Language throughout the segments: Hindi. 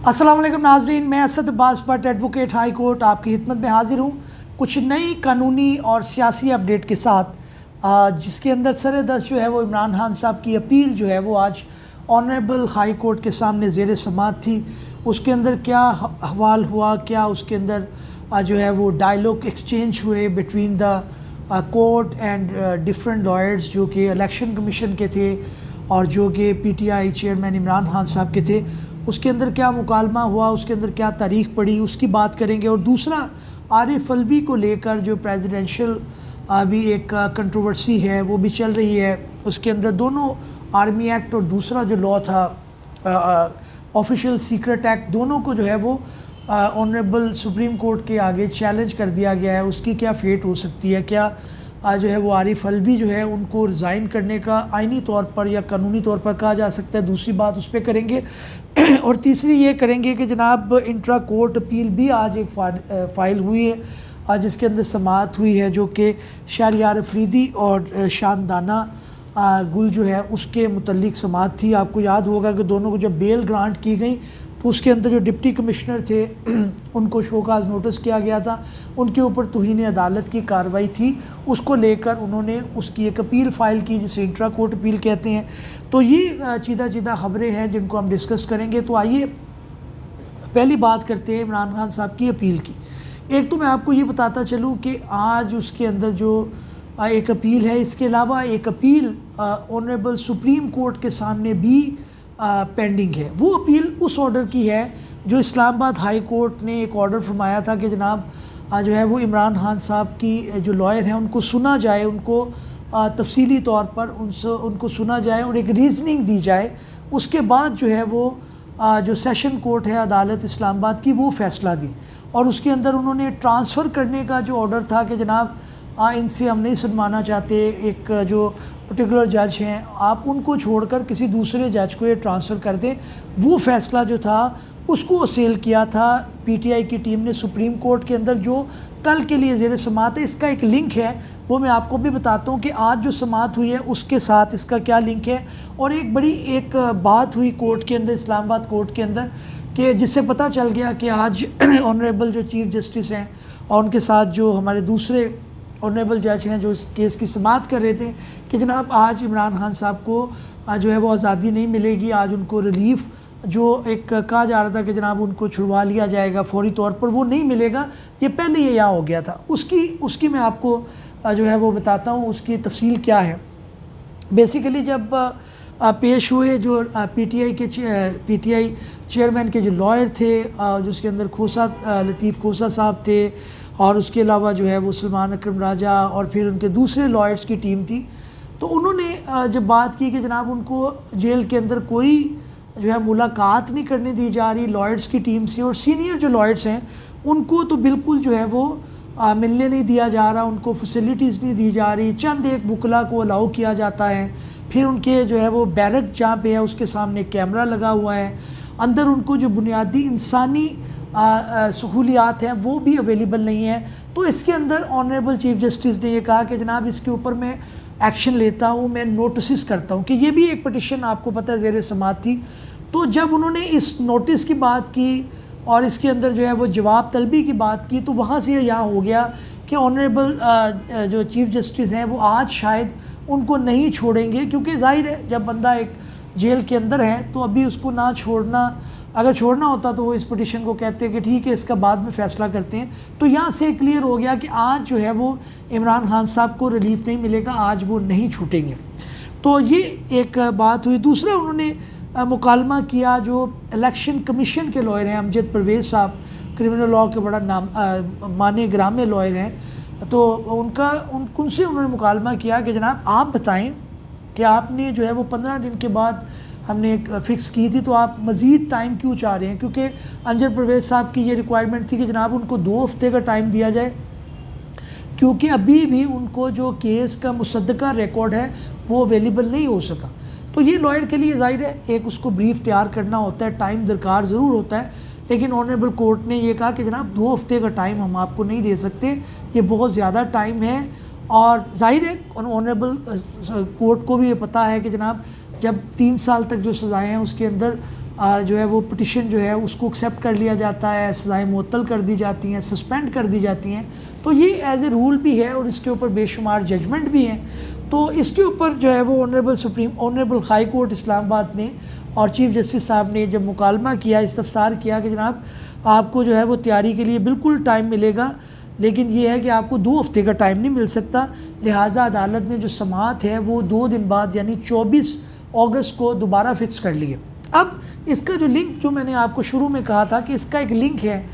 अस्सलाम वालेकुम नाज़रीन, मैं Asad Abbas Bhatt advocate high court आपकी खिदमत में हाज़िर हूँ कुछ नई कानूनी और सियासी अपडेट के साथ, जिसके अंदर सर-ए-दस्त जो है वो इमरान खान साहब की अपील जो है वो आज ऑनरेबल हाई कोर्ट के सामने ज़ेर समाअत थी। उसके अंदर क्या हवाल हुआ, क्या उसके अंदर जो है वो डायलॉग एक्सचेंज हुए between the court and different lawyers जो कि इलेक्शन कमीशन के थे और जो कि पीटीआई चेयरमैन इमरान खान साहब के थे, उसके अंदर क्या मुकालमा हुआ, उसके अंदर क्या तारीख पड़ी, उसकी बात करेंगे। और दूसरा आरिफ अलवी को लेकर जो प्रेसिडेंशियल अभी एक कंट्रोवर्सी है वो भी चल रही है। उसके अंदर दोनों आर्मी एक्ट और दूसरा जो लॉ था ऑफिशियल सीक्रेट एक्ट, दोनों को जो है वो ऑनरेबल सुप्रीम कोर्ट के आगे चैलेंज कर दिया गया है। उसकी क्या फेट हो सकती है, क्या जो है वो आरिफ अलवी जो है उनको रिज़ाइन करने का आइनी तौर पर या कानूनी तौर पर कहा जा सकता है, दूसरी बात उस पर करेंगे। और तीसरी ये करेंगे कि जनाब इंट्रा कोर्ट अपील भी आज एक फ़ाइल हुई है जिसके अंदर समाअत हुई है, जो कि शहरयार अफरीदी और शानदाना गुल जो है उसके मुतल्लिक समाअत थी। आपको याद होगा कि दोनों को जब बेल ग्रांट की गई तो उसके अंदर जो डिप्टी कमिश्नर थे उनको शोकाज नोटिस किया गया था, उनके ऊपर तौहीन अदालत की कार्रवाई थी, उसको लेकर उन्होंने उसकी एक अपील फ़ाइल की जिसे इंट्रा कोर्ट अपील कहते हैं। तो ये चीदा चीदा ख़बरें हैं जिनको हम डिस्कस करेंगे। तो आइए पहली बात करते हैं इमरान खान साहब की अपील की। एक तो मैं आपको ये बताता चलूँ कि आज उसके अंदर जो एक अपील है, इसके अलावा एक अपील ऑनरेबल सुप्रीम कोर्ट के सामने भी पेंडिंग है। वो अपील उस ऑर्डर की है जो इस्लामाबाद हाई कोर्ट ने एक ऑर्डर फरमाया था कि जनाब जो है वो इमरान खान साहब की जो लॉयर हैं उनको सुना जाए, उनको तफसीली तौर पर उनको सुना जाए और एक रीज़निंग दी जाए। उसके बाद जो है वो जो सेशन कोर्ट है अदालत इस्लामाबाद की वो फ़ैसला दी। और उसके अंदर उन्होंने ट्रांसफ़र करने का जो ऑर्डर था कि जनाब इनसे हम नहीं सुनवाना चाहते, एक जो पर्टिकुलर जज हैं आप उनको छोड़कर किसी दूसरे जज को ये ट्रांसफ़र कर दें, वो फ़ैसला जो था उसको असेल किया था पीटीआई की टीम ने सुप्रीम कोर्ट के अंदर, जो कल के लिए ज़ेर समाअत है। इसका एक लिंक है वो मैं आपको भी बताता हूँ कि आज जो समाअत हुई है उसके साथ इसका क्या लिंक है। और एक बड़ी एक बात हुई कोर्ट के अंदर, इस्लामाबाद कोर्ट के अंदर, कि जिससे पता चल गया कि आज ऑनरेबल जो चीफ़ जस्टिस हैं और उनके साथ जो हमारे दूसरे ऑनरेबल जज हैं जो इस केस की समाअत कर रहे थे कि जनाब आज इमरान खान साहब को जो है वो आज़ादी नहीं मिलेगी, आज उनको रिलीफ़ जो एक कहा जा रहा था कि जनाब उनको छुड़वा लिया जाएगा फौरी तौर पर, वो नहीं मिलेगा। ये पहले ये यहाँ हो गया था। उसकी मैं आपको जो है वो बताता हूँ उसकी तफसील क्या है। बेसिकली जब पेश हुए जो पीटीआई चेयरमैन के जो लॉयर थे, जिसके अंदर लतीफ़ खोसा साहब थे और उसके अलावा जो है वो सलमान अकरम राजा और फिर उनके दूसरे लॉयर्स की टीम थी, तो उन्होंने जब बात की कि जनाब उनको जेल के अंदर कोई जो है मुलाकात नहीं करने दी जा रही लॉयर्स की टीम से, और सीनियर जो लॉयर्स हैं उनको तो बिल्कुल जो है वो मिलने नहीं दिया जा रहा, उनको फैसिलिटीज़ नहीं दी जा रही, चंद एक वकला को अलाउ किया जाता है। फिर उनके जो है वो बैरक जहाँ पे है उसके सामने कैमरा लगा हुआ है, अंदर उनको जो बुनियादी इंसानी सहूलियात हैं वो भी अवेलेबल नहीं है। तो इसके अंदर ऑनरेबल चीफ जस्टिस ने ये कहा कि जनाब इसके ऊपर मैं एक्शन लेता हूँ, मैं नोटिस करता हूँ कि ये भी एक पटिशन आपको पता है ज़ेर समाअत थी। तो जब उन्होंने इस नोटिस की बात की और इसके अंदर जो है वो जवाब तलबी की बात की, तो वहाँ से यहाँ हो गया कि ऑनरेबल जो चीफ जस्टिस हैं वो आज शायद उनको नहीं छोड़ेंगे, क्योंकि ज़ाहिर है जब बंदा एक जेल के अंदर है तो अभी उसको ना छोड़ना, अगर छोड़ना होता तो वो इस पटिशन को कहते हैं कि ठीक है इसका बाद में फ़ैसला करते हैं। तो यहाँ से क्लियर हो गया कि आज जो है वो इमरान खान साहब को रिलीफ़ नहीं मिलेगा, आज वो नहीं छूटेंगे। तो ये एक बात हुई। दूसरा उन्होंने मुकालमा किया जो इलेक्शन कमीशन के लॉयर हैं अमजद परवेज़ साहब, क्रिमिनल लॉ के बड़ा माने ग्राम्य लॉयर हैं, तो उनसे उन्होंने मुकालमा किया कि जनाब आप बताएं कि आपने जो है वो 15 दिन के बाद हमने एक फ़िक्स की थी, तो आप मज़ीद टाइम क्यों चाह रहे हैं, क्योंकि अमजद परवेज़ साहब की ये रिक्वायरमेंट थी कि जनाब उनको 2 हफ़्ते का टाइम दिया जाए, क्योंकि अभी भी उनको जो केस का मुसद्दका रिकॉर्ड है वो अवेलेबल नहीं हो सका। तो ये लॉयर के लिए ज़ाहिर है एक उसको ब्रीफ तैयार करना होता है, टाइम दरकार ज़रूर होता है, लेकिन ऑनरेबल कोर्ट ने ये कहा कि जनाब 2 हफ़्ते का टाइम हम आपको नहीं दे सकते, ये बहुत ज़्यादा टाइम है। और ज़ाहिर है ऑनरेबल कोर्ट को भी ये पता है कि जनाब जब 3 साल तक जो सज़ाएँ हैं उसके अंदर जो है वो पिटिशन जो है उसको एक्सेप्ट कर लिया जाता है, सज़ाएँ मुअत्तल कर दी जाती हैं, सस्पेंड कर दी जाती हैं। तो ये एज़ ए रूल भी है और इसके ऊपर बेशुमार जजमेंट भी हैं। तो इसके ऊपर जो है वो ऑनरेबल हाई कोर्ट इस्लामाबाद ने और चीफ़ जस्टिस साहब ने जब मुकालमा किया, इस्तफसार किया कि जनाब आपको जो है वो तैयारी के लिए बिल्कुल टाइम मिलेगा, लेकिन ये है कि आपको 2 हफ्ते का टाइम नहीं मिल सकता। लिहाजा अदालत ने जो समाअत है वो 2 दिन बाद यानी 24 अगस्त को दोबारा फ़िक्स कर लिए। अब इसका जो लिंक जो मैंने आपको शुरू में कहा था कि इसका एक लिंक है,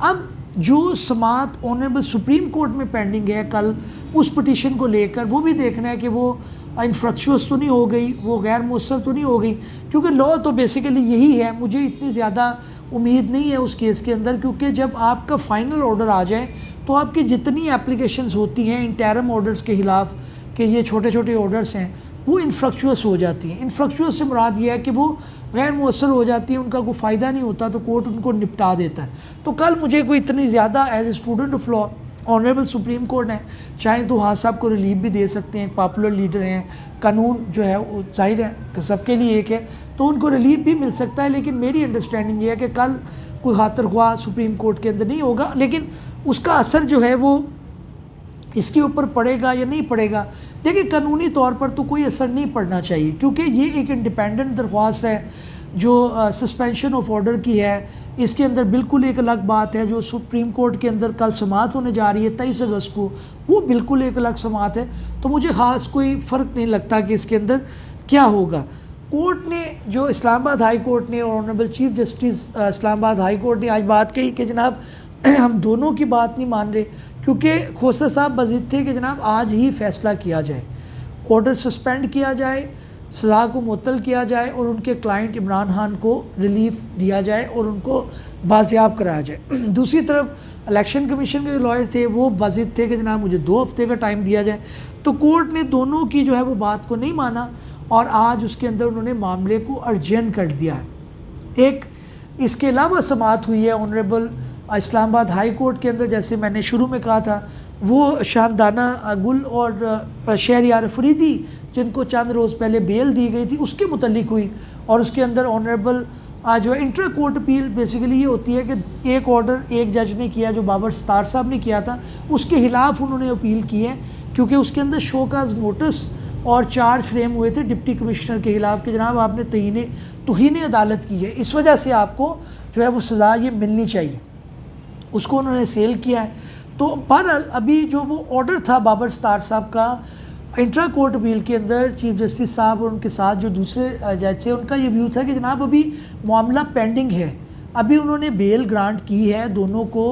अब जो समाअत ऑनरेबल सुप्रीम कोर्ट में पेंडिंग है कल उस पिटीशन को लेकर, वो भी देखना है कि वो इनफ्रक्चुअस तो नहीं हो गई, वो गैर मुअस्सर तो नहीं हो गई, क्योंकि लॉ तो बेसिकली यही है। मुझे इतनी ज़्यादा उम्मीद नहीं है उस केस के अंदर, क्योंकि जब आपका फ़ाइनल ऑर्डर आ जाए तो आपकी जितनी एप्लीकेशंस होती हैं इंटरम ऑर्डर्स के ख़िलाफ़ कि ये छोटे छोटे ऑर्डर्स हैं, वो इनफ्रक्चुअस हो जाती हैं। इनफ्रक्चुअस से मुराद ये है कि वो गैर मुअस्सर हो जाती है, उनका कोई फ़ायदा नहीं होता, तो कोर्ट उनको निपटा देता है। तो कल मुझे कोई इतनी ज़्यादा as a student of law, honourable Supreme Court है, चाहे तो हाँ साहब को रिलीफ भी दे सकते हैं, पॉपुलर लीडर हैं, कानून जो है वो जाहिर है कि सबके लिए एक है, तो उनको रिलीफ भी मिल सकता है। लेकिन मेरी अंडरस्टैंडिंग ये है कि कल कोई खातर ख्वाह सुप्रीम कोर्ट के अंदर नहीं होगा, लेकिन उसका असर जो है वो इसके ऊपर पड़ेगा या नहीं पड़ेगा। देखिए कानूनी तौर पर तो कोई असर नहीं पड़ना चाहिए, क्योंकि ये एक इंडिपेंडेंट दरख्वास्त है जो सस्पेंशन ऑफ ऑर्डर की है। इसके अंदर बिल्कुल एक अलग बात है, जो सुप्रीम कोर्ट के अंदर कल समाअत होने जा रही है 23 अगस्त को, वो बिल्कुल एक अलग समाअत है। तो मुझे ख़ास कोई फ़र्क नहीं लगता कि इसके अंदर क्या होगा। कोर्ट ने जो इस्लामाबाद हाई कोर्ट ने और honourable chief justice Islamabad high court ने आज बात कही कि जनाब हम दोनों की बात नहीं मान रहे, क्योंकि खोसा साहब बज़िद थे कि जनाब आज ही फ़ैसला किया जाए, ऑर्डर सस्पेंड किया जाए, सज़ा को मुअत्तल किया जाए और उनके क्लाइंट इमरान खान को रिलीफ दिया जाए और उनको बाजियाब कराया जाए। दूसरी तरफ इलेक्शन कमीशन के जो लॉयर थे वो बज़िद थे कि जनाब मुझे 2 हफ्ते का टाइम दिया जाए। तो कोर्ट ने दोनों की जो है वो बात को नहीं माना और आज उसके अंदर उन्होंने मामले को अर्जेंट कर दिया है। एक इसके अलावा समाअत हुई है ऑनरेबल इस्लामाबाद हाई कोर्ट के अंदर, जैसे मैंने शुरू में कहा था, वो शानदाना गुल और शहरयार अफरीदी जिनको चंद रोज़ पहले बेल दी गई थी उसके मुतल्लिक हुई। और उसके अंदर ऑनरेबल जो है इंटर कोर्ट अपील बेसिकली ये होती है कि एक ऑर्डर एक जज ने किया जो बाबर सत्तार साहब ने किया था, उसके ख़िलाफ़ उन्होंने अपील की है, क्योंकि उसके अंदर शोकाज नोटिस और चार्ज फ्रेम हुए थे डिप्टी कमिश्नर के ख़िलाफ़ कि जनाब आपने तौहीन अदालत की है, इस वजह से आपको जो है वो सज़ा ये मिलनी चाहिए। उसको उन्होंने सेल किया है। तो बहरहाल अभी जो वो ऑर्डर था बाबर सत्तार साहब का इंट्रा कोर्ट अपील के अंदर, चीफ जस्टिस साहब और उनके साथ जो दूसरे जज थे उनका ये व्यू था कि जनाब अभी मामला पेंडिंग है, अभी उन्होंने बेल ग्रांट की है दोनों को,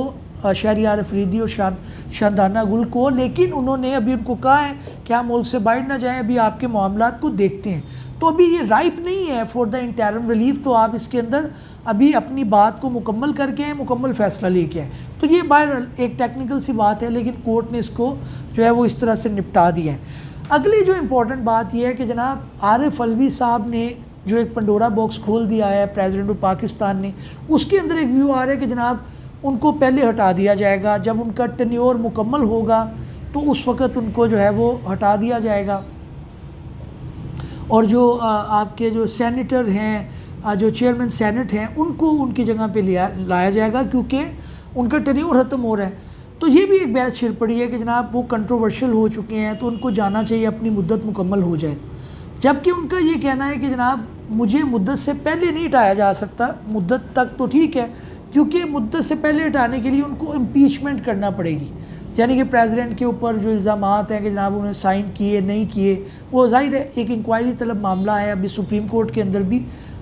शहरयार अफरीदी और शानदाना गुल को, लेकिन उन्होंने अभी उनको कहा है कि हम मुल्क से बाहर ना जाएं, अभी आपके मामलात को देखते हैं। तो अभी ये राइप नहीं है फॉर द इंटरम रिलीफ, तो आप इसके अंदर अभी अपनी बात को मुकम्मल करके आए, मुकम्मल फ़ैसला लेके आए। तो ये बहरहाल एक टेक्निकल सी बात है, लेकिन कोर्ट ने इसको जो है वो इस तरह से निपटा दिया है। अगली जो इम्पोर्टेंट बात यह है कि जनाब आरिफ अलवी साहब ने जो एक पंडोरा बॉक्स खोल दिया है प्रेसिडेंट ऑफ पाकिस्तान ने, उसके अंदर एक व्यू आ रहा है कि जनाब उनको पहले हटा दिया जाएगा, जब उनका टेन्योर मुकम्मल होगा तो उस वक़्त उनको जो है वो हटा दिया जाएगा। और जो आपके जो सेनेटर हैं, जो चेयरमैन सेनेट हैं, उनको उनकी जगह पे लाया जाएगा, क्योंकि उनका टेन्योर ख़त्म हो रहा है। तो ये भी एक बहस छिड़ पड़ी है कि जनाब वो कंट्रोवर्शियल हो चुके हैं, तो उनको जाना चाहिए, अपनी मुद्दत मुकम्मल हो जाए। जबकि उनका ये कहना है कि जनाब मुझे मुद्दत से पहले नहीं हटाया जा सकता, मुद्दत तक तो ठीक है, क्योंकि मुद्दत से पहले हटाने के लिए उनको इम्पीचमेंट करना पड़ेगी, यानी कि प्रेसिडेंट के ऊपर जो इल्ज़ामात हैं कि जनाब उन्होंने साइन किए नहीं किए, वो ज़ाहिर है एक इंक्वायरी तलब मामला है, अभी सुप्रीम कोर्ट के अंदर भी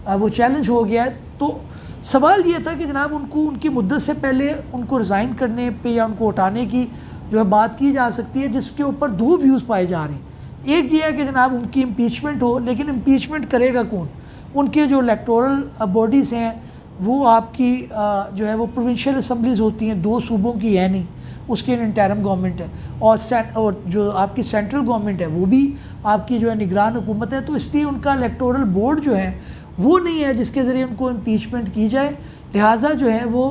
वो चैलेंज हो गया है। तो सवाल ये था कि जनाब उनको उनकी मुद्दत से पहले उनको रिज़ाइन करने पे या उनको हटाने की जो है बात की जा सकती है, जिसके ऊपर 2 व्यूज़ पाए जा रहे हैं। एक ये है कि जनाब उनकी इम्पीचमेंट हो, लेकिन इम्पीचमेंट करेगा कौन? उनके जो इलेक्टोरल बॉडीज़ हैं वो आपकी जो है वो प्रोविंशियल असम्बलीज़ होती हैं, 2 सूबों की है नहीं, उसके इंटरम गवर्नमेंट है, और जो आपकी सेंट्रल गवर्नमेंट है वो भी आपकी जो है निगरान हुकूमत है। तो इसलिए उनका इलेक्टोरल बोर्ड जो है वो नहीं है जिसके ज़रिए उनको इम्पीचमेंट की जाए, लिहाजा जो है वो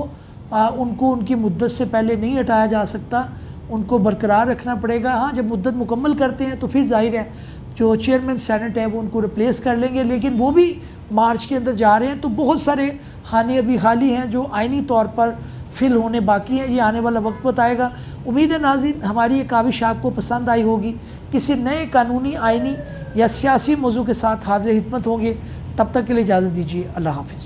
उनको उनकी मुद्दत से पहले नहीं हटाया जा सकता, उनको बरकरार रखना पड़ेगा। हाँ, जब मुद्दत मुकम्मल करते हैं तो फिर जाहिर है जो चेयरमैन सेनेट है वो उनको रिप्लेस कर लेंगे, लेकिन वो भी मार्च के अंदर जा रहे हैं। तो बहुत सारे खाने अभी खाली हैं जो आइनी तौर पर फिल होने बाकी हैं, ये आने वाला वक्त बताएगा। उम्मीद है नाज़रीन हमारी ये काविश आपको पसंद आई होगी। किसी नए कानूनी, आइनी या सियासी मौजू के साथ हाज़िर खिदमत होंगे। तब तक के लिए इजाज़त दीजिए। अल्लाह हाफ़िज़।